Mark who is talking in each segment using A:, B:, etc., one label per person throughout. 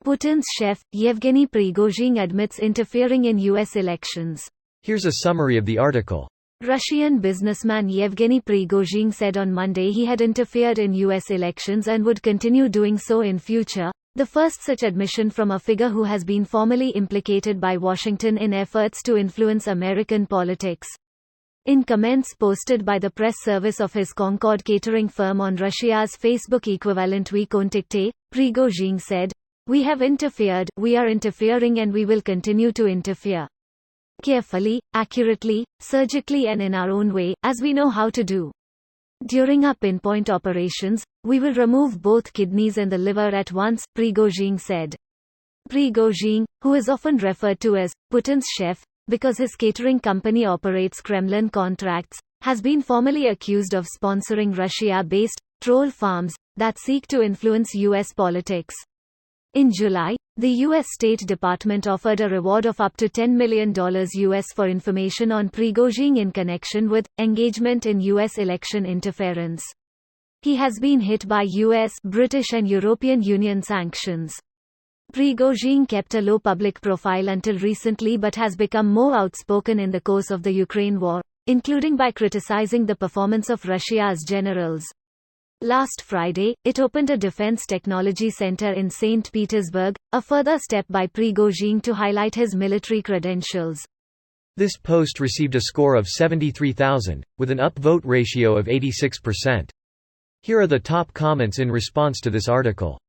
A: Putin's chef, Yevgeny Prigozhin admits interfering in U.S. elections.
B: Here's a summary of the article.
A: Russian businessman Yevgeny Prigozhin said on Monday he had interfered in U.S. elections and would continue doing so in future, the first such admission from a figure who has been formally implicated by Washington in efforts to influence American politics. In comments posted by the press service of his Concord catering firm on Russia's Facebook equivalent VKontakte, Prigozhin said, "We have interfered, we are interfering and we will continue to interfere. Carefully, accurately, surgically and in our own way, as we know how to do. During our pinpoint operations, we will remove both kidneys and the liver at once," Prigozhin said. Prigozhin, who is often referred to as Putin's chef, because his catering company operates Kremlin contracts, has been formally accused of sponsoring Russia-based troll farms that seek to influence U.S. politics. In July, the U.S. State Department offered a reward of up to $10 million US for information on Prigozhin in connection with engagement in U.S. election interference. He has been hit by U.S., British and European Union sanctions. Prigozhin kept a low public profile until recently but has become more outspoken in the course of the Ukraine war, including by criticizing the performance of Russia's generals. Last Friday, it opened a defense technology center in St. Petersburg, a further step by Prigozhin to highlight his military credentials.
B: This post received a score of 73,000, with an upvote ratio of 86%. Here are the top comments in response to this article.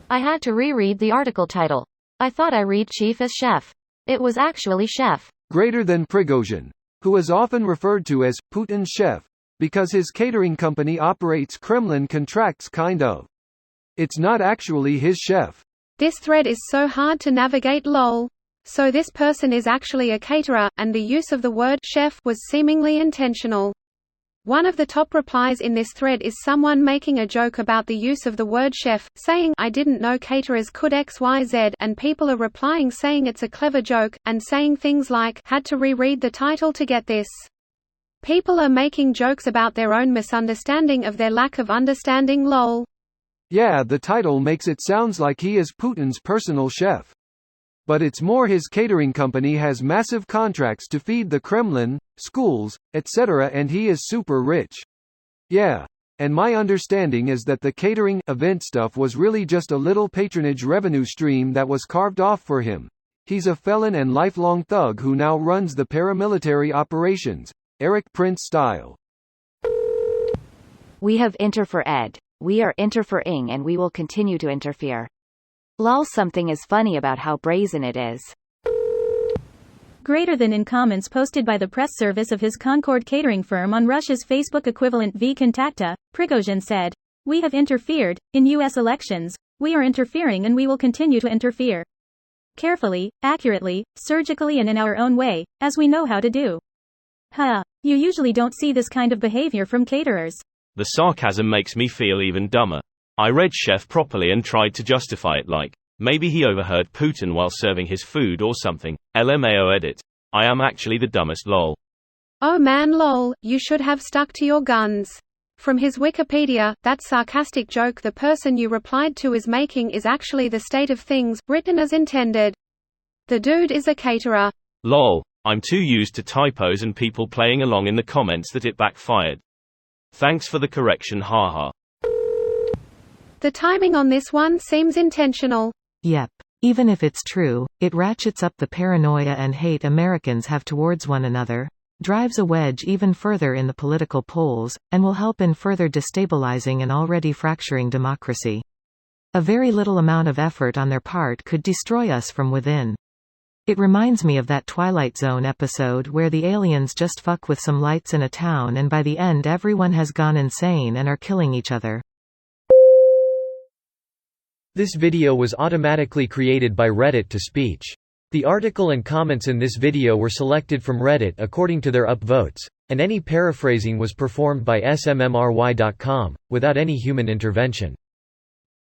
C: I had to reread the article title. I thought I read chief as chef. It was actually chef.
D: Greater than Prigozhin, who is often referred to as Putin's chef, because his catering company operates Kremlin contracts kind of. It's not actually his chef.
E: This thread is so hard to navigate lol. So this person is actually a caterer, and the use of the word chef was seemingly intentional. One of the top replies in this thread is someone making a joke about the use of the word chef, saying, "I didn't know caterers could XYZ," and people are replying saying it's a clever joke, and saying things like, "Had to reread the title to get this." People are making jokes about their own misunderstanding of their lack of understanding lol.
D: Yeah, the title makes it sounds like he is Putin's personal chef. But it's more his catering company has massive contracts to feed the Kremlin, schools, etc., and he is super rich. Yeah. And my understanding is that the catering event stuff was really just a little patronage revenue stream that was carved off for him. He's a felon and lifelong thug who now runs the paramilitary operations, Eric Prince style.
C: We have interfered. We are interfering and we will continue to interfere. Lol, something is funny about how brazen it is.
F: Greater than in comments posted by the press service of his Concord catering firm on Russia's Facebook equivalent VKontakte, Prigozhin said, "We have interfered in U.S. elections. We are interfering and we will continue to interfere. Carefully, accurately, surgically and in our own way, as we know how to do." You usually don't see this kind of behavior from caterers.
G: The sarcasm makes me feel even dumber. I read chef properly and tried to justify it like, maybe he overheard Putin while serving his food or something. LMAO edit. I am actually the dumbest lol.
E: Oh man lol, you should have stuck to your guns. From his Wikipedia, that sarcastic joke the person you replied to is making is actually the state of things, written as intended. The dude is a caterer.
G: Lol. I'm too used to typos and people playing along in the comments that it backfired. Thanks for the correction, haha.
E: The timing on this one seems intentional.
H: Yep. Even if it's true, it ratchets up the paranoia and hate Americans have towards one another, drives a wedge even further in the political polls, and will help in further destabilizing an already fracturing democracy. A very little amount of effort on their part could destroy us from within. It reminds me of that Twilight Zone episode where the aliens just fuck with some lights in a town and by the end everyone has gone insane and are killing each other.
B: This video was automatically created by Reddit to speech. The article and comments in this video were selected from Reddit according to their upvotes, and any paraphrasing was performed by smmry.com, without any human intervention.